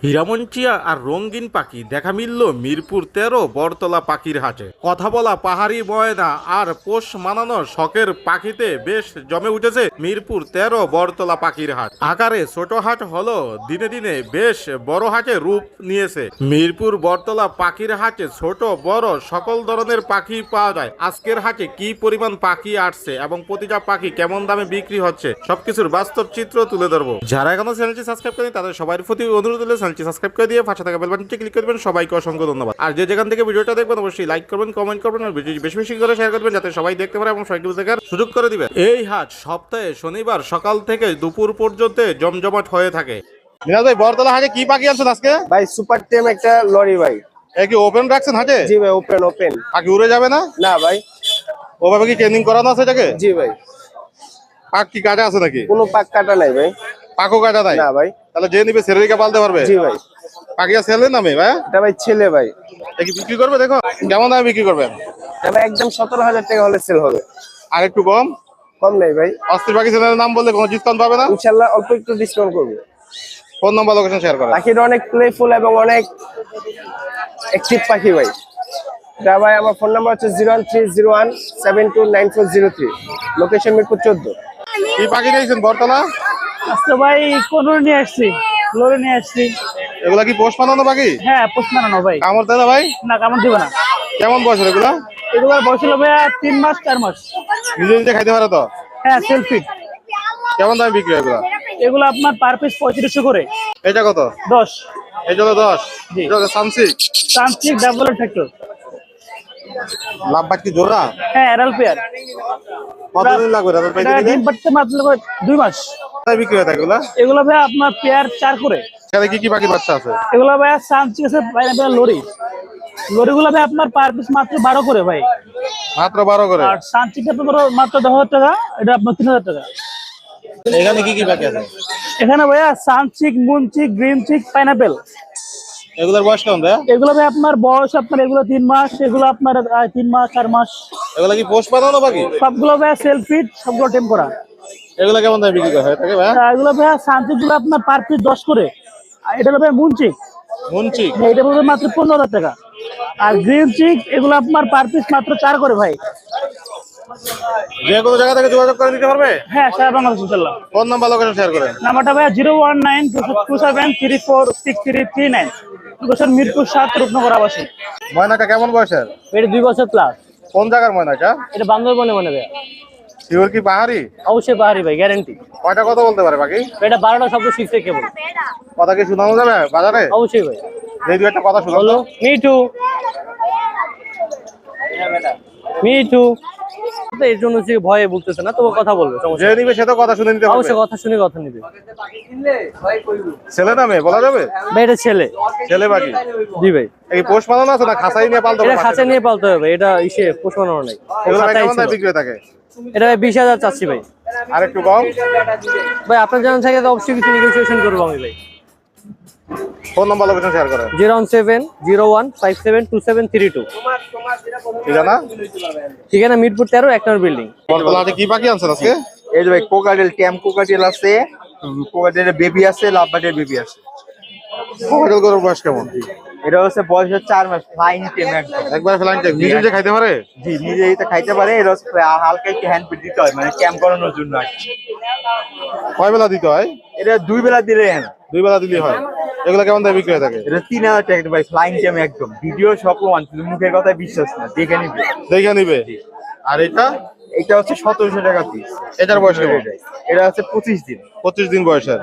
হীরামনচিয়া আর রঙিন পাখি দেখা মিলল মিরপুর ১৩ বটতলা পাখির হাটে। কথা বলা পাহাড়ি ময়না আর পোষ মানানো শখের পাখিতে বেশ জমে উঠেছে মিরপুর ১৩ বটতলা পাখির হাট। আকারে ছোট হাট হলো দিনে দিনে বেশ বড় হাটে রূপ নিয়েছে। মিরপুর বটতলা পাখির হাটে ছোট বড় সকল ধরনের পাখি পাওয়া যায়। আজকের হাটে কি পরিমাণ পাখি আসছে এবং প্রতিটা পাখি কেমন দামে বিক্রি হচ্ছে সবকিছুর বাস্তব চিত্র তুলে ধরবো। যারা এখনো চ্যানেলটি সাবস্ক্রাইব করেনি তাদের সবার প্রতি অনুরোধ হলে চ্যানেলটি সাবস্ক্রাইব করে দিয়ে পাশে থাকা বেল বাটনটি ক্লিক করবেন। সবাইকে অসংখ্য ধন্যবাদ। আর যে যেখান থেকে ভিডিওটা দেখবেন অবশ্যই লাইক করবেন, কমেন্ট করবেন আর ভিডিওটি বেশি বেশি করে শেয়ার করবেন যাতে সবাই দেখতে পারে এবং সবাইকে দেখার সুযোগ করে দিবেন। এই হাট সপ্তাহে শনিবার সকাল থেকে দুপুর পর্যন্ত জমজমাট হয়ে থাকে। মিনাজ ভাই, বটতলা হাটে কি পাখি আনছেন আজকে? ভাই সুপার টেম একটা লরি ভাই। এ কি ওপেন রাখছেন হাটে? জি ভাই, ওপেন ওপেন। পাখি উড়ে যাবে না? না ভাই। ওভাবে কি ট্রেনিং করানো আছে এটাকে? জি ভাই। পাক কি কাটা আছে নাকি? কোনো পাক কাটা নাই ভাই। পাকও কাটা নাই? না ভাই। তাহলে যে নিবে ছেলেকে পালতে পারবে? জি ভাই। পাখিয়া ছেলে নামে ভাই? এটা ভাই ছেলে ভাই। কি বিক্রি করবে? দেখো কেমন দামে বিক্রি করবেন? এটা ভাই একদম 17,000 টাকা হলে সেল হবে। আর একটু কম? কম নাই ভাই। অস্থির পাখি ছেলের নাম বললে কোনো ডিসকাউন্ট পাবে না? ইনশাআল্লাহ অল্প একটু ডিসকাউন্ট করব। ফোন নাম্বার লোকেশন শেয়ার করেন। পাখিটা অনেক প্লেফুল এবং অনেক অ্যাক্টিভ পাখি ভাই। এটা ভাই আমার ফোন নাম্বার হচ্ছে 01301729403, লোকেশন মিরপুর 14। কি পাখি নিয়েছেন বটতলা? আজকে ভাই কোন নিয়ে আসছি, লোরে নিয়ে আসছি। এগুলা কি পোষ মানানো পাখি? হ্যাঁ, পোষ মানানো ভাই। কামড় দেয় না ভাই? না, কামড় দিবে না। কেমন বয়সের এগুলা? এগুলোর বয়স হলো ভাইয়া 3 মাস 4 মাস। নিজে নিজে খাইতে পারে তো? হ্যাঁ, সেলফিট। কেমন দামে বিক্রি হয় এগুলা? এগুলো আপনার পার পিস 3500 করে। এটা কত? 10। এই জন্য 10। জি। এটা সানসিক ট্রান্সলিক ডাবল ফ্যাক্টর। লাভ বাট কি জোড়া? হ্যাঁ, এরাল পেয়ার। কতদিন লাগবে দাদা এটা পাইতে দিতে? ডিম পাড়তে মাত্র 2 মাস। কোথায় বিক্রি হয় এগুলা? এগুলো ভাই আপনার পেয়ার 4 করে। এখানে কি কি পাখি বাচ্চা আছে? এগুলো ভাই সানচিক আছে, পাইনাপেল লরি। লরিগুলো ভাই আপনার পার পিস মাত্র 12 করে ভাই। মাত্র 12 করে? আর সানচিকটা তো মাত্র 10,000 টাকা, এটা আপনার 3,000 টাকা। এখানে কি কি পাখি আছে? এখানে ভাইয়া সানচিক, মুনচিক, গ্রিন চিক, পাইনাপেল। এগুলোর বয়স কেমন ভাই? এগুলো ভাই আপনার বয়স আপনার এগুলো 3 মাস, এগুলো আপনার 3 মাস 4 মাস। এগুলা কি পোষ মানানো পাখি? সবগুলো ভাই সেলফিট, সবগুলো টেম করা। এগুলা কেমন দামে বিক্রি করা হয় থাকে ভাই? এগুলো ভাই সানচিক গুলো আপনার পার পিস 10 করে। আর এটা ভাই মুনচিক, মুনচিক এটা পড়বে মাত্র 15,000 টাকা। আর গ্রিন চিক এগুলো আপনার পার পিস মাত্র 4 করে ভাই। যে কোনো জায়গা থেকে যোগাযোগ করে দিতে পারবে? হ্যাঁ, সারা বাংলাদেশ ইনশাআল্লাহ। ফোন নাম্বার লোকেশন শেয়ার করেন। নাম্বারটা ভাই 01927346339, লোকেশন মিরপুর 7, রূপনগর আবাসিক। ময়নাটা কেমন বয়সের? এটা 2 বছর প্লাস। কোন জায়গার ময়নাটা? এটা বান্দরবনে মনে ভাই। শিওর কি পাহাড়ি? অবশ্যই পাহাড়ি ভাই, গ্যারান্টি। কয়টা কথা বলতে পারে পাখি? এটা 12টা শব্দ শিখছে কেবল। কথা কি শোনানো যাবে বাজারে? অবশ্যই ভাই। যে দু একটা কথা শোনানো। বলো মিঠু, মিঠু। তো এর জন্য যে ভয়ে বলতেছে না, তবু কথা বলবে, সমস্যা যে নিবে সে তো কথা শুনে নিতে নেই। পারবে। অবশ্যই কথা শুনে কথা নিবে। ছেলে না মেয়ে বলা যাবে? ভাই এটা ছেলে। ছেলে পাখি? জি ভাই। এই পোষ মানানো আছে না খাসাই নিয়ে পালতে এটা হবে? খাঁচা নিয়ে পালতে হবে, এটা ইসে পোষ মানানো নাই। এগুলো খাঁচাই কেমন দামে ছিল। বিক্রি হয়ে থাকে? এটা ভাই 20,000 চাচ্ছি ভাই। আর একটু কম? ভাই আপনার জানা থাকে তো অবশ্যই কিছু নেগোসিয়েশন করবো আমি ভাই। ফোন নাম্বার লোকেশন শেয়ার করেন। 01701572732। ঠিকানা? ঠিকানা মিরপুর 13, 1 নম্বর বিল্ডিং। বটতলা হাটে কি পাখি আনছেন আজকে? এই যে ভাই কোকাটেল, ট্যাম কোকাটেল আছে, কোকাটেলের বেবি আছে, লাভবার্ডের বেবি আছে। কোকাটেল গরুর বয়স কেমন? এটা হচ্ছে বয়স হচ্ছে 4 মাস, ফ্লাইং টেম একদম। একবার ফ্লাইং টাইপ নিজে নিজে খাইতে পারে? জি, নিজে এটা খাইতে পারে। এটা হচ্ছে হালকা একটু হ্যান্ড ফিড দিতে হয়, মানে ক্যাম্প করানোর জন্য আর কি। কয় বেলা দিতে হয়? এটা 2 বেলা দিলে হয় না। 2 বেলা দিলেই হয়। এগুলো কেমন দামে বিক্রি হয়ে থাকে? এটা 3,000 টাকা ভাই, ফ্লাইং টেম একদম। ভিডিও সব প্রমাণ, শুধু মুখের কথায় বিশ্বাস না, দেখে নিবে। দেখে নিবে। আর এটা? এটা হচ্ছে 1700 টাকা পিস। এটার বয়স কেমন? এটা হচ্ছে 25 দিন। 25 দিন বয়সের।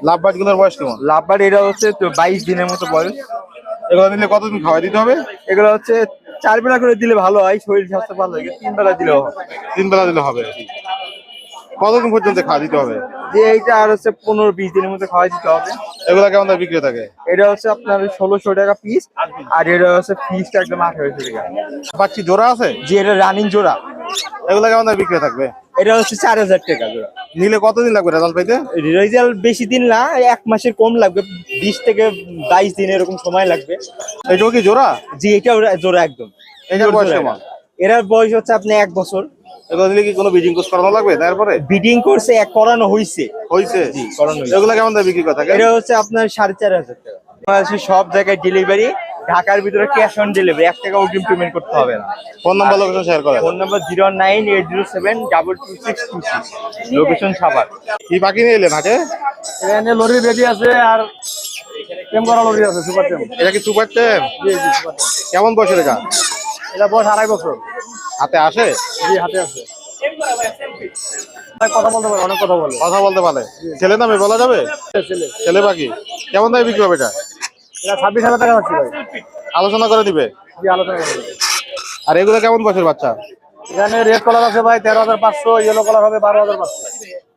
লাভবার্ড গুলোর বয়স কেমন? লাভবার্ড এটা হচ্ছে তো 22 দিনের মতো বয়স। এগুলো নিলে কতদিন খাওয়াই দিতে হবে? এগুলো হচ্ছে 4 বেলা করে দিলে ভালো হয়, শরীর স্বাস্থ্য ভালো হয়। 3 বেলা দিলেও হয়। 3 বেলা দিলে হবে। কতদিন পর্যন্ত খাওয়া দিতে হবে? যে এইটা আর হচ্ছে 15-20 দিনের মধ্যে খাওয়াই দিতে হবে। এগুলো কেমন দামে বিক্রি হয়ে থাকে? এটা হচ্ছে আপনার 1600 টাকা পিস, আর এটা হচ্ছে পিসটা একদম 1800 টাকা। পাচ্ছি জোড়া আছে? যে এটা রানিং জোড়া, এগুলো কেমন দামে বিক্রি হয়ে থাকবে? এটা হচ্ছে 4000 টাকা জোড়া। নিলে কতদিন লাগবে রেজাল্ট পাইতে? রেজাল্ট বেশি দিন না, 1 মাসের কম লাগবে, 20 থেকে 22 দিন এরকম সময় লাগবে। এটাও কি জোড়া? জি, এটা জোড়া একদম। এটার বয়স কেমন? এটার বয়স হচ্ছে আপনি 1 বছর। এগুলো নিলে কি কোনো ব্রিডিং কোর্স করানো লাগবে তারপরে? বিডিং কোর্সে এক করানো হইছে। হইছে? জি, করানো হইছে। এগুলো কেমন দামে বিক্রি করে থাকে? এটা হচ্ছে আপনার 4500 টাকা। বাংলাদেশের সব জায়গায় ডেলিভারি, ঢাকার ভিতরে ক্যাশ অন ডেলিভারি, 1 টাকা অগ্রিম পেমেন্ট করতে হবে না। ফোন নাম্বার লোকেশন শেয়ার করেন। Phone number 09807222626, location Savar. কি পাখি নিয়ে এলেন হাটে? এখানে লরি রেডি আছে আর টেম করা লরি আছে, সুপার টেম। এটা কি সুপার টেম? জি জি সুপার টেম। কেমন বয়সের এটা? এটা বয়স 2.5 বছর। হাতে আসে? জি হাতে আছে। কথা বলতে পারে, অনেক কথা বলে। কথা বলতে পারে। ছেলে নামে বলা যাবে? ছেলে। ছেলে পাখি কেমন দামে বিক্রি হবে এটা? এটা 26,000 টাকা হচ্ছে ভাই। আলোচনা করে দিবে। জি আলোচনা করব। আর এগুলো কেমন বয়সের বাচ্চা? এখানে রেড কালার আছে ভাই 13,500, ইয়েলো কালার হবে 12,500।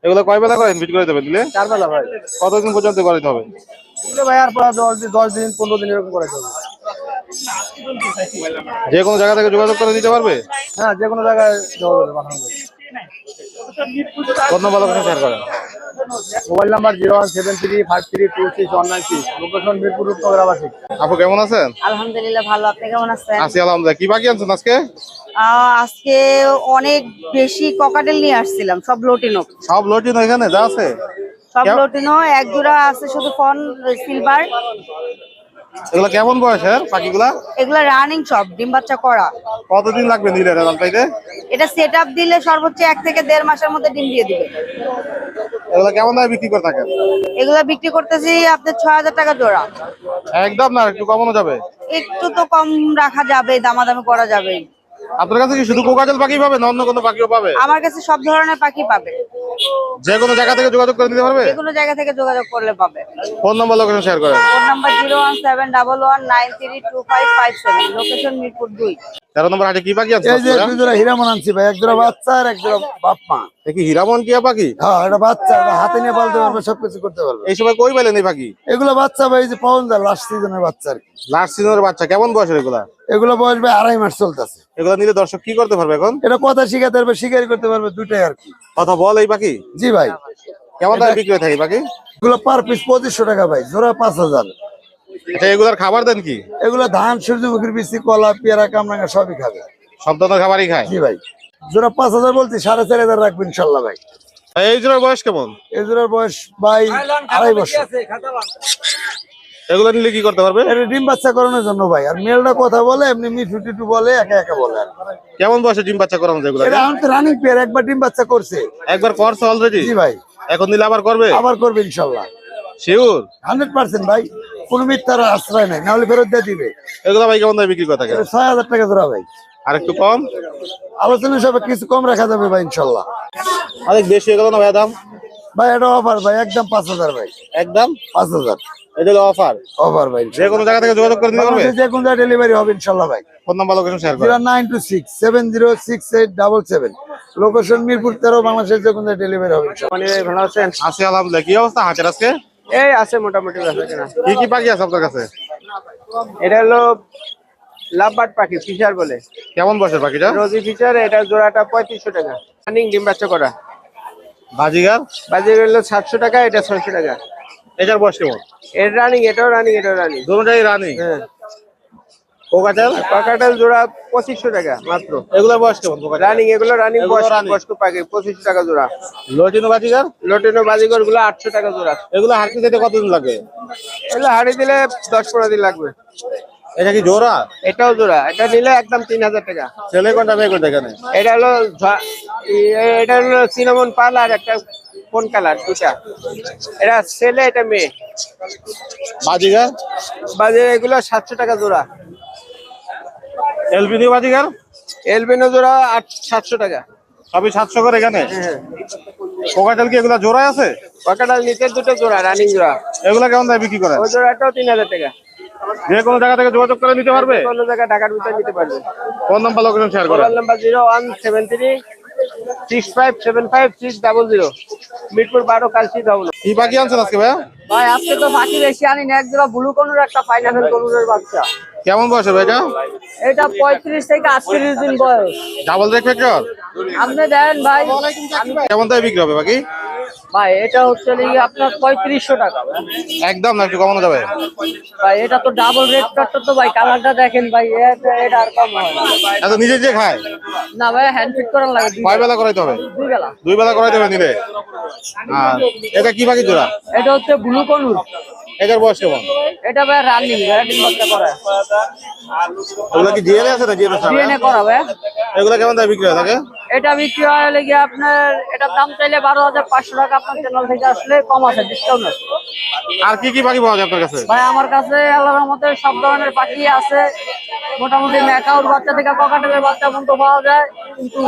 এগুলো কয় বেলা করেন বিক্রি করে দেবেন দিলে? 4 বেলা ভাই। কতদিন পর্যন্ত করে দিতে হবে? এগুলো ভাই আর পর 10 দিন 15 দিন এরকম করে চলবে। যে কোনো জায়গা থেকে যোগাযোগ করে দিতে পারবে? হ্যাঁ যে কোনো জায়গায় যাওয়া যাবে, পাঠানো যাবে। ফোন নাম্বার লোকেশন শেয়ার করেন। মোবাইল নাম্বার 01735326196, লোকেশন মিরপুর উত্তর আবাসিক। আপু কেমন আছেন? আলহামদুলিল্লাহ ভালো, আপনি কেমন আছেন? আছি আলহামদুলিল্লাহ। কি পাখি আনছেন আজকে? আজকে অনেক বেশি ককাটেল নিয়ে আসছিলাম, সব লোটিনো। সব লটিনো এখানে যা আছে? সব কেমন? লোটিনো, এক জোড়া আছে শুধু ফন সিলভার। এগুলো কেমন বয়সের পাখিগুলা? এগুলা রানিং, সব ডিম বাচ্চা করা। কতদিন লাগবে নিলে রেজাল্ট পাইতে? এটা সেট আপ দিলে সর্বোচ্চ 1 থেকে 1.5 মাসের মধ্যে ডিম দিয়ে দিবে। এগুলো কেমন দামে বিক্রি করে থাকেন? এগুলা বিক্রি করতেছি আপনার 6,000 টাকা জোড়া। একদম না, একটু কমানো যাবে? একটু তো কম রাখা যাবে, দামাদামি করা যাবে। আপনার কাছে কি শুধু কোকাটেল পাখি পাবে না অন্য কোনো পাখিও পাবে? আমার কাছে সব ধরনের পাখি পাবে, যে কোনো জায়গা থেকে যোগাযোগ করে দিতে পারবে? যে কোনো জায়গা থেকে যোগাযোগ করলে পাবে। ফোন নাম্বার লোকেশন শেয়ার করেন। Phone number 01711932557, location Mirpur 2। 13 নম্বর হাটে কি পাখি আছে? এই যে দুই জোড়া হীরামন আনছি ভাই, এক জোড়া বাচ্চা আর এক জোড়া বাপ মা। কি হীরামন টিয়া পাখি? হ্যাঁ এটা বাচ্চা, এটা হাতে নিয়ে পালতে পারবে, সবকিছু করতে পারবে। এই সময় কই পেলেন এই পাখি? এগুলো বাচ্চা ভাই, এই যে পাওয়া যায় লাস্ট সিজনের বাচ্চা আর কি। লাস্ট সিজনের বাচ্চা কেমন বয়সের এগুলা? এগুলো বয়স ভাই 2.5 মাস চলতেছে। এগুলা নিলে দর্শক কি করতে পারবে এখন? এটা কথা শিখাতে পারবে, শিকারি করতে পারবে, দুটাই আর কি। কথা বল এই পাখি জি ভাই, কেমন দামে বিক্রি হয়ে থাকে এই পাখি? এগুলো পার পিস 2500 টাকা ভাই, জোড়া 5,000। আচ্ছা এগুলার খাবার দেন কি? এগুলো ধান, সূর্যমুখীর বিচি, কলা, পেয়ারা, কামরাঙ্গা সবই খাবে। সব ধরনের খাবারই খায়? জি ভাই, জোড়া 5,000 বলছি, 4,500 রাখবো ইনশাল্লাহ ভাই। এই জোড়ার বয়স কেমন? এই জোড়ার বয়স ভাই 2.5 বছর। এগুলো নিলে কি করতে পারবে? এটা ডিম বাচ্চা করানোর জন্য ভাই, আর মেলটা কথা বলে, এমনি মিঠু টিটু বলে, একা একা বলে আর কি। কেমন বয়সে ডিম বাচ্চা করানো যায় এগুলা? এটা আমি তো রানিং পেয়ার, একবার ডিম বাচ্চা করছে। একবার করছে অলরেডি? জি ভাই, এখন নিলে আবার করবে? আবার করবে ইনশাল্লাহ, শিওর? 100% ভাই, কোনো মিথ্যার আশ্রয় নাই, নাহলে ফেরত দিয়ে দিবে। এগুলো ভাই কেমন দামে বিক্রি করে থাকে? এটা 6,000 টাকা জোড়া ভাই, আর একটু কম? আলোচনা সবে কিছু কম রাখা যাবে ভাই ইনশাল্লাহ। অনেক বেশি হয়ে গেল না ভাই দাম? ভাই এটা অফার ভাই, একদম 5,000 ভাই, একদম 5,000 এটা হলো অফার। অফার ভাই। যে কোনো জায়গা থেকে যোগাযোগ করে দিতে পারবে? বাংলাদেশে যে কোনো জায়গায় ডেলিভারি হবে ইনশাল্লাহ ভাই। ফোন নাম্বার লোকেশন শেয়ার করুন। 0926706877, লোকেশন মিরপুর 13, বাংলাদেশের যে কোনো জায়গায় ডেলিভারি হবে ইনশাল্লাহ। ভালো আছেন? আছি আলহামদুলিল্লাহ। কি অবস্থা হাটের আজকে? এই আছে মোটামুটি বেচা কেনা। কি কি পাখি আছে আপনার কাছে? এটা হলো লাভবার্ড পাখি, ফিশার বলে। কেমন বয়সের পাখিটা? রোজি ফিশার, এটা জোড়াটা 3500 টাকা। রানিং ডিম বাচ্চা করা। বাজিগার? বাজারে হলো 700 টাকা, এটা 600 টাকা। এটার বয়স কেমন? এর রানিং, এটাও রানিং, এটাও রানিং। দুটোটাই রানি? হ্যাঁ। কোকাটেল? কাকাটাল জোড়া 2500 টাকা মাত্র। এগুলোর বয়স কেমন কোকাটেল? রানিং, এগুলো রানিং, এগুলো running। বয়স্ক পাখি, 2500 টাকা জোড়া। লটিনো বাজিগার? লটিনো বাজিগর গুলো 800 টাকা জোড়া। এগুলো হাঁটতে যেতে কতদিন লাগবে? এগুলো হাড়ি দিলে 10-15 দিন লাগবে। এটা কি জোড়া? এটাও জোড়া, এটা নিলে একদম 3000 টাকা। ছেলে কোনটা মেয়ে কোনটা এখানে? এটা হলো এটা হলো সিনামন পাল, আর একটা কোন কালার, দুটা। এটা ছেলে, এটা মেয়ে। বাজিগার? বাজারে এগুলো 700 টাকা জোড়া। এলবিনি বাজিগার? এলবিনো জোড়া 700 টাকা। সবই 700 করে এখানে? হ্যাঁ। কোকাটেল কি এগুলা জোড়ায় আছে? কাকাটাল নিচের দুটো জোড়া, রানিং জোড়া। এগুলা কেমন দামে বিক্রি করেন? ওই জোড়াটাও 3000 টাকা। যে কোনো জায়গা থেকে যোগাযোগ করে নিতে পারবে? কোনো জায়গায় ঢাকার ভিতরে নিতে পারবে। ফোন নাম্বার লোকেশন শেয়ার করেন। মোবাইল নাম্বার 01736575600, মিরপুর 12, কালচি ধবল। কি পাখি আনছেন আজকে ভাইয়া? ভাই আজকে তো পাখি বেশি আনি না, এক জোড়া ব্লু কনুর, একটা পাইনাপেল কনুরের বাচ্চা। কেমন বয়সের ভাই এটা? এটা 35 থেকে 38 দিন বয়স। Double rake factor? আপনি দেন ভাই। কেমন দামে বিক্রি হবে বাকি? ভাই এটা হচ্ছে আপনার 3500 টাকা। একদম না, একটু কমানো যাবে? ভাই এটা তো ডাবল রেড কাটতো তো ভাই, কালারটা দেখেন ভাই, এটা আর কম হয় না। এত নিজে যে খায়? না ভাই, হ্যান্ড ফিট করার লাগে। কয় বেলা করাইতে হবে? 2 বেলা। 2 বেলা করাইতে হবে নিলে। আর এটা কি পাখি জোড়া? এটা হচ্ছে ব্লু কনুর। এটার বয়স কেমন? এটা ভাই রানিং গ্যারান্টি বাচ্চা করা এগুলো কি ডিএনএ আছে না ডিএনএ ছাড়া? ডিএনএ করা ভাই। এগুলো কেমন দামে বিক্রি হয় থাকে? এটা বিক্রি হয় লেগে আপনার এটার দাম চাইলে 12,500 টাকা, আপনার চ্যানেল থেকে আসলে কম আছে, ডিসকাউন্ট আছে। আর কি কি পাখি পাওয়া যায় আপনার কাছে? ভাই আমার কাছে আল্লাহর রহমতে সব ধরনের পাখি আছে, মোটামুটি ম্যাকাউর বাচ্চা থেকে ককাটেলের বাচ্চা পর্যন্ত পাওয়া যায়, কিন্তু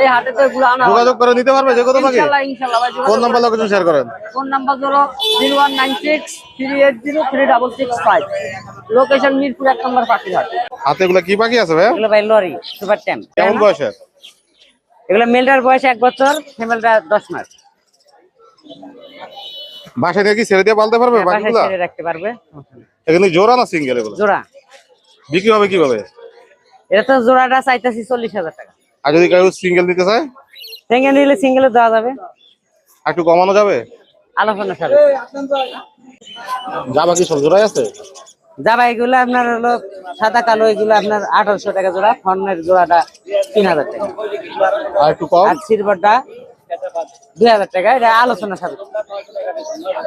এই হাটে তো এগুলো আনা হয়। যোগাযোগ করে নিতে পারবে যে কোনো পাখি? ইনশাল্লাহ ভাই। ফোন নাম্বার লোকেশন শেয়ার করেন। ফোন নাম্বার হলো 0196380365, লোকেশন মিরপুর 1 নম্বর পাখিরহাট। হাতে এগুলো কি পাখি আছে ভাই? এগুলো ভাই লরি সুপার ট্যাম। কেমন বয়সের? এগুলো মেলটার বয়স 1 বছর, ফিমেলটা 10 মাস। বাসায় থেকে কি ছেড়ে দিয়ে পালতে পারবে বাসায় পাখিগুলো? ছেড়ে রাখতে পারবে। এখানে জোড়া না সিঙ্গেল এগুলো? জোড়া। বিক্রি হবে কিভাবে? এটা তো জোড়াটা চাইতেছি 40,000 টাকা। আর যদি কেউ সিঙ্গেল নিতে চায়? সিঙ্গেল নিলে সিঙ্গেলে দেওয়া যাবে, আর একটু কমানো যাবে? আলোচনা সাথে। যা বাকি সব জোড়াই আছে? যাবা এগুলো আপনার হলো সাদা কালো, এগুলো আপনার 1800 টাকা জোড়া, ফর্নের জোড়াটা 3000 টাকা, আর একটু কম? আর সিলভারটা 2000 টাকা। এটা আলোচনা সাথে। আর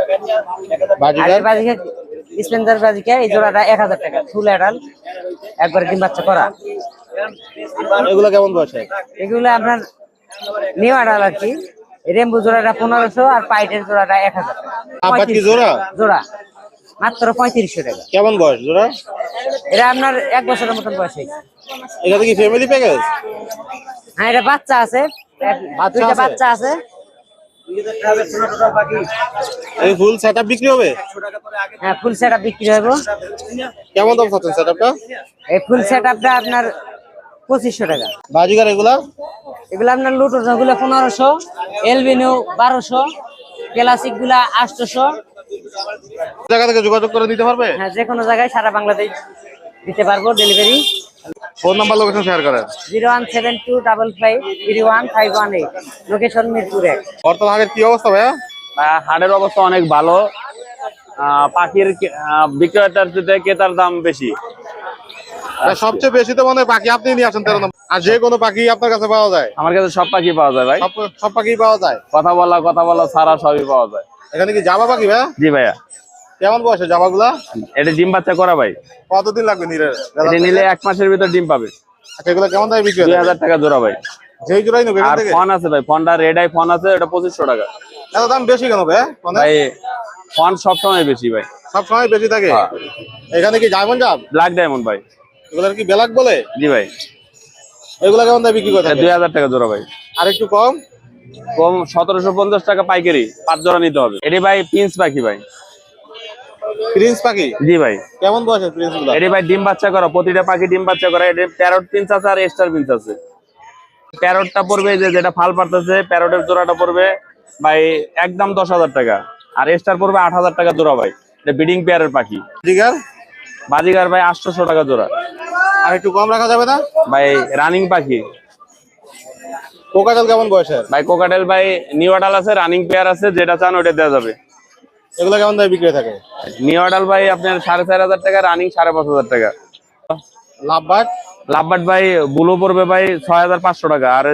বাজিকার? এই বাজিকা স্পেন্সার বাজিকা এই জোড়াটা 1000 টাকা, ফুল অ্যাডাল্ট, একবারে ডিম বাচ্চা করা। এগুলো কেমন বয়সের? এগুলো আপনার নিউ অ্যাডাল্ট আর কি। রেম্বু জোড়াটা 1500, আর পাইটের জোড়াটা 1000 টাকা। আবার কি জোড়া? জোড়া মাত্র 3500 টাকা। কেমন বয়স জোড়া? এটা আপনার 1 বছরের মতন বয়স হয়েছে। এখানে কি ফ্যামিলি প্যাকেজ? হ্যাঁ, এটা বাচ্চা আছে, দুইটা আছে? বাচ্চা আছে। এই ফুল সেটআপ বিক্রি হবে? হ্যাঁ, ফুল সেটআপ বিক্রি হবে। কেমন দাম চাচ্ছেন সেটআপটা? এই ফুল সেটআপটা আপনার 2500 টাকা। বাজিকার এগুলা? এগুলো আপনার লুটোর গুলো 1500, এলবিনো 1200, ক্লাসিক গুলা 800। জায়গা থেকে যোগাযোগ করে নিতে পারবে? হ্যাঁ, যে কোনো জায়গায় সারা বাংলাদেশ দিতে পারবো delivery. Phone number location share করেন। 01725551518, লোকেশন মিরপুর 1। বর্তমান আগের কি অবস্থা ভাইয়া? হাটের অবস্থা অনেক ভালো। পাখির বিক্রেতার চেয়ে ক্রেতার দাম বেশি। সবচেয়ে বেশি তো মনে হয় পাখি আপনি নিয়ে আসেন 13 নম্বর। আর যে কোনো পাখি আপনার কাছে পাওয়া যায়? আমার কাছে সব পাখি পাওয়া যায় ভাই, সব পাখি পাওয়া যায়? কথা বলা ছাড়া সবই পাওয়া যায়। এখানে কি জামা পাখি ভাইয়া? জি ভাইয়া। কেমন বয়সে জামাগুলা? এটা ডিম বাচ্চা করা ভাই। কতদিন লাগবে নিরে? এটা নিলে 1 মাসের ভিতর ডিম পাবে। আচ্ছা, এগুলো কেমন দামে বিক্রি হয়? 2000 টাকা জোড়া ভাই। যেই জোড়াই নেবে এখান আর থেকে? ফোন আছে ভাই, ফোনটা রেড আই ফোন আছে, এটা 2500 টাকা। এত দাম বেশি কেন ভাইয়া? ভাই ফোন সবসময় বেশি ভাই। সব সময় বেশি থাকে? হ্যাঁ। এখানে কি ডায়মন্ড জাম? ব্ল্যাক ডায়মন্ড ভাই। এগুলোর কি ব্ল্যাক বলে? জি ভাই। এগুলো কেমন দামে বিক্রি করে এটা থাকে? 2000 টাকা জোড়া ভাই। আর একটু কম? কম 1750 টাকা পাইকারি, 5 জোড়া নিতে হবে। এটি ভাই প্রিন্স পাখি ভাই। প্রিন্স পাখি? জি ভাই। কেমন বয়সের প্রিন্স গুলো? এটি ভাই ডিম বাচ্চা করা, প্রতিটা পাখি ডিম বাচ্চা করা। এটি প্যারট প্রিন্স আছে আর স্টার প্রিন্স আছে। প্যারটটা পড়বে যেটা ফাল পারতেছে, প্যারটের জোড়াটা পড়বে ভাই একদম 10,000 টাকা, আর স্টার পড়বে 8,000 টাকা জোড়া ভাই। এটা ব্রিডিং পেয়ারের পাখি। জিগার? বাজিগার ভাই 800 টাকা জোড়া। আর একটু কম রাখা যাবে না? ভাই রানিং পাখি। কোকাটেল কেমন বয়সের? ভাই কোকাটেল ভাই নিউ অ্যাডাল আছে, রানিং পেয়ার আছে, যেটা চান ওটা দেওয়া যাবে। এগুলো কেমন দামে বিক্রি হয়ে থাকে? নিউ অ্যাডাল ভাই আপনার 4500 টাকা, রানিং 5500 টাকা। লাভবার্ড? লাভবার্ড ভাই ব্লু পড়বে ভাই 6500 টাকা, আর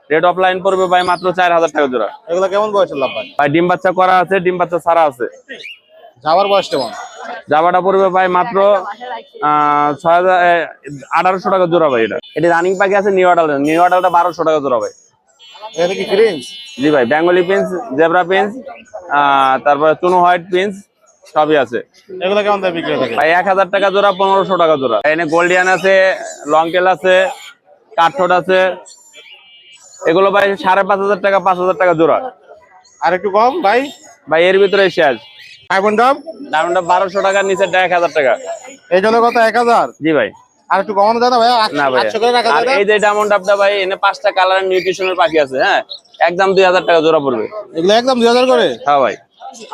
রেড অফ লাইন পড়বে ভাই মাত্র 4000 টাকা জোড়া। এগুলো কেমন বয়সের লাভবার্ড? ভাই ডিম বাচ্চা করা আছে, ডিম বাচ্চা ছাড়া আছে। যাওয়ার বয়স কেমন? জাবাটা পড়বে ভাই মাত্র 1800 টাকা জোড়া ভাই। এটা রানিং পাখি আছে নিউ অ্যাডাল, নিউ অ্যাডালটা 1200 টাকা জোড়া ভাই। এখানে কি প্রিন্স? জি ভাই, বেঙ্গলি প্রিন্স, জেব্রা প্রিন্স, তারপরে চুনো হোয়াইট প্রিন্স সবই আছে। এগুলো কেমন দামে বিক্রি হয়ে থাকে? ভাই 1000 টাকা জোড়া, 1500 টাকা জোড়া। এখানে গোল্ডিয়ান আছে, লং টেল আছে, কাঠঠোঁট আছে। এগুলো ভাই 5500 টাকা, 5000 টাকা জোড়া। আর একটু কম ভাই? ভাই এর ভিতরে শেষ। ডায়মন্ড ডাব? দামটা 1200 টাকা, নিচে 1000 টাকা। এই জন্য কত 1000? জি ভাই। আর একটু কমানো যায় না ভাই? না ভাই। 800 করে রাখা আর যায় না? এই যে ডায়মন্ড ডাবটা ভাই, এনে 5টা কালার নিউট্রিশনের পাখি আছে। হ্যাঁ, একদম 2000 টাকা জোড়া পড়বে। এগুলো একদম 2000 করে? হ্যাঁ ভাই।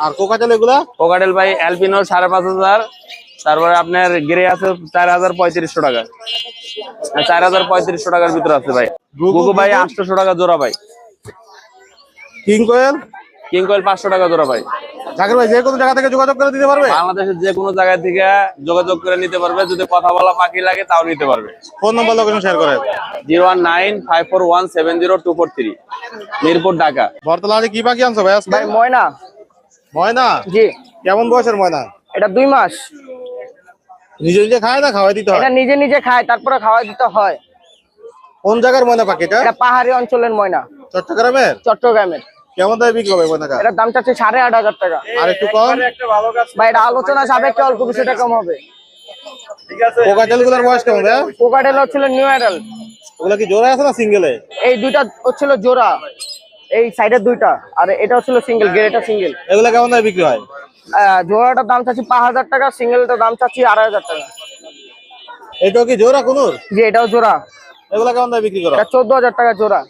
আর কোকাটেল এগুলা? কোকাটেল ভাই অ্যালপিনো 5500, তারপরে আপনার গ্রে আছে 4035 টাকা, 4035 টাকার ভিতরে আছে ভাই। গুগু ভাই 800 টাকা জোড়া ভাই। কিং কোয়েল? কিং কোয়েল 500 টাকা জোড়া ভাই। জাকির ভাই যে কোনো জায়গা থেকে যোগাযোগ করে দিতে পারবে? বাংলাদেশের যে কোনো জায়গা থেকে যোগাযোগ করে নিতে পারবে, যদি কথা বলা পাখি লাগে তাও নিতে পারবে। ফোন নাম্বার লোকেশন শেয়ার করেন। 01954170243, মিরপুর, ঢাকা। বর্তমানে কি পাখি আনছো ভাই আজকে? ভাই ময়না। ময়না? জি। কেমন বয়সের ময়না? এটা 2 মাস। নিজে নিজে খায় না খাওয়াই দিতে হয়? এটা নিজে নিজে খায়, তারপরে খাওয়া দিতে হয়। কোন জায়গার ময়না পাখি এটা? এটা পাহাড়ি অঞ্চলের ময়না, চট্টগ্রামের? চট্টগ্রামের। কেমন দামে বিক্রি হবে ময়নাটা? এটার দাম চাচ্ছে 8,500 টাকা। আর একটু কম? ভাই এটা আলোচনা সাপেক্ষে অল্প কিছু টাকা কম হবে। কোকাটেল গুলোর বয়স কেমন ভাই? কোকাটেল হচ্ছিল নিউ অ্যাডাল্ট। ওগুলা কি জোড়া আছে না সিঙ্গেলে? এই দুইটা হচ্ছিল জোড়া, এই সাইডের দুইটা, আর এটা হচ্ছিল সিঙ্গেল, গ্রেটা সিঙ্গেল। এগুলা কেমন দামে বিক্রি হয়? জোড়াটার দাম চাচ্ছি 5,000 টাকা, সিঙ্গেলটার দাম চাচ্ছি 2,500 টাকা। এটাও কি জোড়া কোনুর? জি এটাও জোড়া। এগুলা কেমন দামে বিক্রি করো? এটা 14,000 টাকা জোড়া।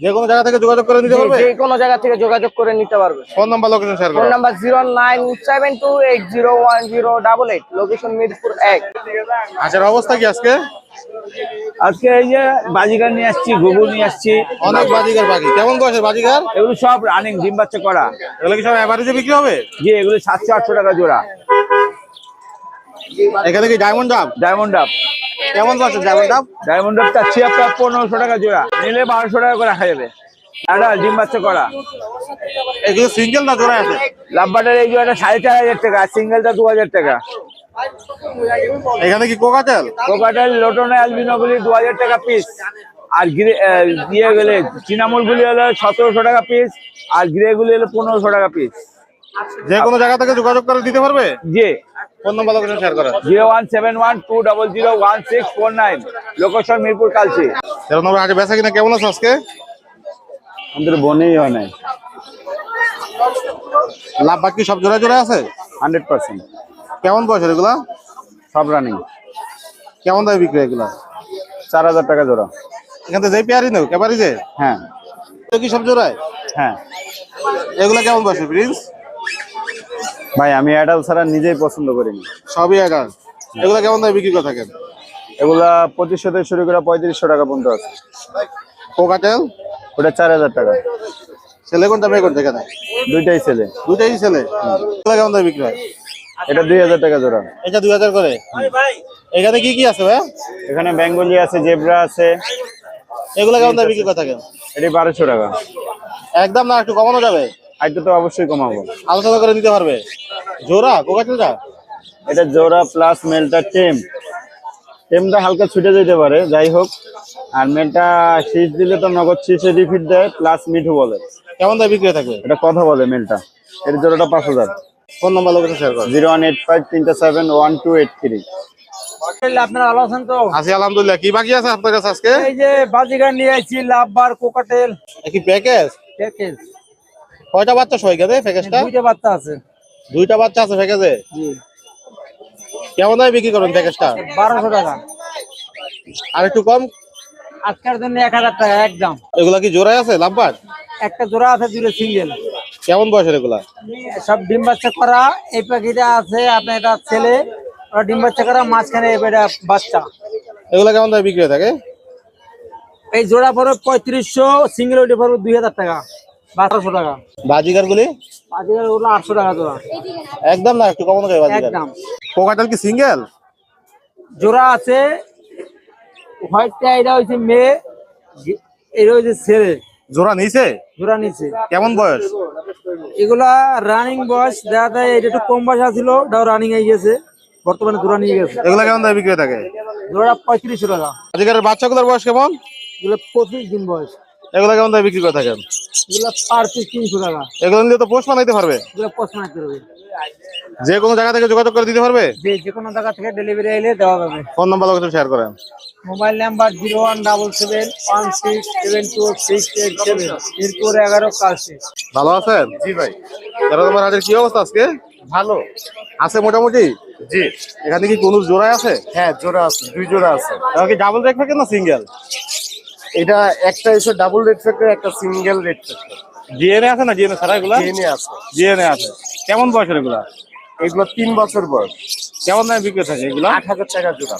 যে কোনো জায়গা থেকে যোগাযোগ করে নিতে পারবে? যে কোনো জায়গা থেকে যোগাযোগ করে নিতে পারবে। Phone number location share phone করো। Number 0972801088, location Mirpur 1। আচ্ছা অবস্থা কি আজকে? আজকে এই যে বাজিগার নিয়ে আসছি, ঘুঘু নিয়ে আসছি, অনেক বাজিগার পাখি। কেমন বয়সের বাজিগার? এগুলো সব রানিং ডিম বাচ্চা করা। এগুলো কি সব এভারেজে বিক্রি হবে? জি এগুলো 700-800 টাকা জোড়া। এখানে কি ডায়মন্ড ডাব? ডায়মন্ড ডাব, কেমন বয়সের ডায়মন্ড ডাব? ডায়মন্ড ডাব চাচ্ছি আপনার 1500 টাকা জোড়া, নিলে 1200 টাকা করে রাখা যাবে। এটা ডিম বাচ্চা করা। এগুলো সিঙ্গেল না জোড়া আছে? লাভবাটার এই জোড়াটা 4,500 টাকা, সিঙ্গেলটা 2,000 টাকা। এখানে কি কোকাটেল? কোকাটেল, লোটনে, অ্যালবিনো গুলি 2,000 টাকা পিস, আর দিয়ে গেলে চিনামল গুলি হলো 1700 টাকা পিস, আর গ্রে গুলি হলো 1500 টাকা পিস। যে কোনো জায়গা থেকে যোগাযোগ করে দিতে পারবে? G phone number location share করো। 01712001649, লোকেশন মিরপুর কালচি। 13 নম্বর হাটে বেচা কিনা কেমন আছে আজকে? আমাদের বনেই হয় নাই। লাভ বাকি সব জোড়া জোড়া আছে? 100% কেমন বয়সের এগুলা? সব রানিং। কেমন দামে বিক্রি হয় এগুলা? 4,000 টাকা জোড়া। এখান থেকে যেই পেয়ারই নেও কেবারই যে হ্যাঁ তো কি সব জোড়ায়? হ্যাঁ এগুলা কেমন বয়সের প্রিন্স? ভাই আমি অ্যাডাল ছাড়া নিজেই পছন্দ করিনি। সবই এগার। এগুলা কেমন দামে বিক্রি করে থাকেন? এগুলা 2500 থেকে শুরু করে 3500 টাকা পর্যন্ত আছে। কোকাটেল ওটা 4,000 টাকা। ছেলে কোনটা মেয়ে কোনটা এখানে? দুইটাই ছেলে। দুটাই ছেলে। এগুলা কেমন দামে বিক্রি হয়? এটা 2,000 টাকা জোড়া। এটা 2000 করে। এখানে কি কি আছে ভাই? এখানে বেঙ্গলি আছে, জেব্রা আছে। এগুলা কেমন দামে বিক্রি করে থাকেন? এটি 1200 টাকা। একদম না একটু কমানো যাবে? আইটা তো অবশ্যই কমাবো। আলোচনা করে দিতে পারবে। জোড়া কোকাটেলটা? এটা জোড়া প্লাস মেলটা টেম। টেমটা হালকা ছুটে যেতে পারে, যাই হোক। আর মেলটা শীষ দিলে তো নগদ শীষে রিফিট দেয়, প্লাস মিঠু বলে। কেমন দামে বিক্রি হয়ে থাকবে? এটা কথা বলে মেলটা। এর জোড়াটা 5,000। ফোন নাম্বার লোকেশন শেয়ার করো। 01853371283। আপনারা ভালো আছেন তো? আছি আলহামদুলিল্লাহ। কি বাকি আছে আপনার কাছে আজকে? এই যে বাজিগার নিয়ে আইছি, লাভবার, কোকাটেল কি প্যাকেজ? প্যাকেজ। কয়টা বাচ্চা সহ এখানে প্যাকেজটা? 2টা বাচ্চা আছে। 2টা বাচ্চা আছে প্যাকেজে। জি কেমন দামে বিক্রি করবেন প্যাকেজটা? 1200 টাকা। আর একটু কম? আজকের জন্য 1000 টাকা একদম। এগুলা কি জোড়ায় আছে লাভবাট? একটা জোড়া আছে, 2টা সিঙ্গেল। কেমন বয়সের এগুলা? সব ডিম বাচ্চা করা। এই পাখিটা আছে আপনার, এটা ছেলে, ওরা ডিম বাচ্চা করা, মাঝখানে এটা বাচ্চা। এগুলা কেমন দামে বিক্রি হয়ে থাকে? এই জোড়া পড়বে 3500, সিঙ্গেল ওইটা পড়বে 2000 টাকা, 1200 টাকা। বাজিগার গুলি? বাজিগার ওগুলো 800 টাকা জোড়া। একদম না একটু কমানো যাবে বাজিগার? একদম। কোকাটেল কি সিঙ্গেল? জোড়া আছে, হোয়াইটটা এটা হচ্ছে মেয়ে, এটা হচ্ছে ছেলে। জোড়া নিছে? জোড়া নিচে। কেমন বয়স? এগুলা রানিং বয়স দেখা যায়, এটা একটু কম বয়স ছিল, ওটাও রানিং হয়ে গেছে, বর্তমানে জোড়া নিয়ে গেছে। এগুলা কেমন দামে বিক্রি হয়ে থাকে? জোড়া 3500 টাকা। বাজিগারের বাচ্চাগুলোর বয়স কেমন? এগুলো 25 দিন বয়স। এগুলা কেমন দামে বিক্রি করে থাকেন? এগুলো পার পিস 300 টাকা। এগুলো নিলে তো পোষ বানাইতে পারবে? এগুলো পছন্দ করবে, যে কোনো জায়গা থেকে যোগাযোগ করে দিতে পারবে? যে কোনো জায়গা থেকে ডেলিভারি এলে দেওয়া যাবে। ফোন নাম্বার লোকেশন শেয়ার করেন। মোবাইল নাম্বার 01771672687, মিরপুর 11 কালচি। ভালো আছেন? জি ভাই। 13 নম্বর হাটের কি অবস্থা আজকে? ভালো আছে মোটামুটি। জি এখানে কি কোন জোড়ায় আছে? হ্যাঁ জোড়া আছে, 2 জোড়া আছে। এরা কি ডাবল রেট থাকে না সিঙ্গেল? এটা একটা এসে ডাবল রেড ফ্যাক্টর, একটা সিঙ্গেল রেড ফ্যাক্টর। জিএনএ আছে না জিএনএ ছাড়া এগুলা? জেনে আছে। জিএনএ আছে। কেমন বয়সের এগুলা? এগুলো 3 বছর বয়স। কেমন দামে বিক্রি থাকে এগুলা? 8,000 টাকা জোড়া।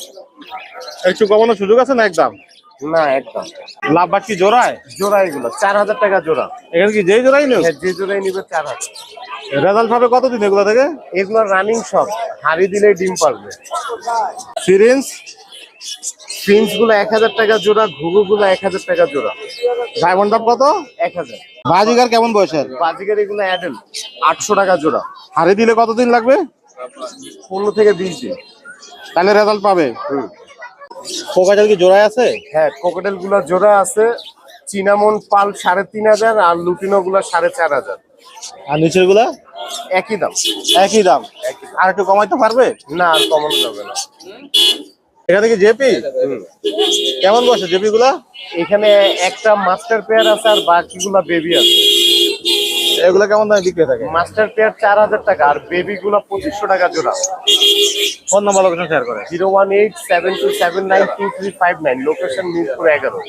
একটু কমানোর সুযোগ আছে না একদম? না একদম লাভ বাকি জোড়ায়? জোড়া এগুলো 4,000 টাকা জোড়া। এখানে কি যেই জোড়াই নেই? হ্যাঁ যে জোড়াই নিবে 4,000। রেজাল্ট পাবে কতদিন এগুলা থেকে? এগুলো রানিং সব, হাড়ি দিলে ডিম পারবে। সিরিঞ্জ ফিন্স গুলো 1000 টাকা জোড়া, ঘুঘু গুলো 1000 টাকা জোড়া। ডায়মন্ড ডাব কত? 1000। বাজিগার কেমন বয়সের? বাজিকার এগুলো অ্যাডাল্ট 800 টাকা জোড়া। হারে দিলে কতদিন লাগবে? 15 থেকে 20 দিন। তাহলে রেজাল্ট পাবে। কোকাটেল কি জোড়ায় আছে? হ্যাঁ, কোকাটেল গুলা জোড়া আছে। চিনামন পাল 3,500 আর লুটিনো গুলা 4,500। আর নিচের গুলা একই দাম। একই দাম। আর একটু কমাইতে পারবে? না, আর কমানো যাবে না। এখানে কি জেপি? কেমন বসে জেপি গুলা? এখানে একটা মাস্টার পেয়ার আছে আর বাকিগুলা বেবি আছে। এগুলা কেমন দামে বিক্রি থাকে? মাস্টার পেয়ার 4,000 টাকা আর বেবি গুলা 2500 টাকা জোড়া। ফোন নাম্বার লোকেশন শেয়ার করে। 01872792359, লোকেশন মিরপুর 11।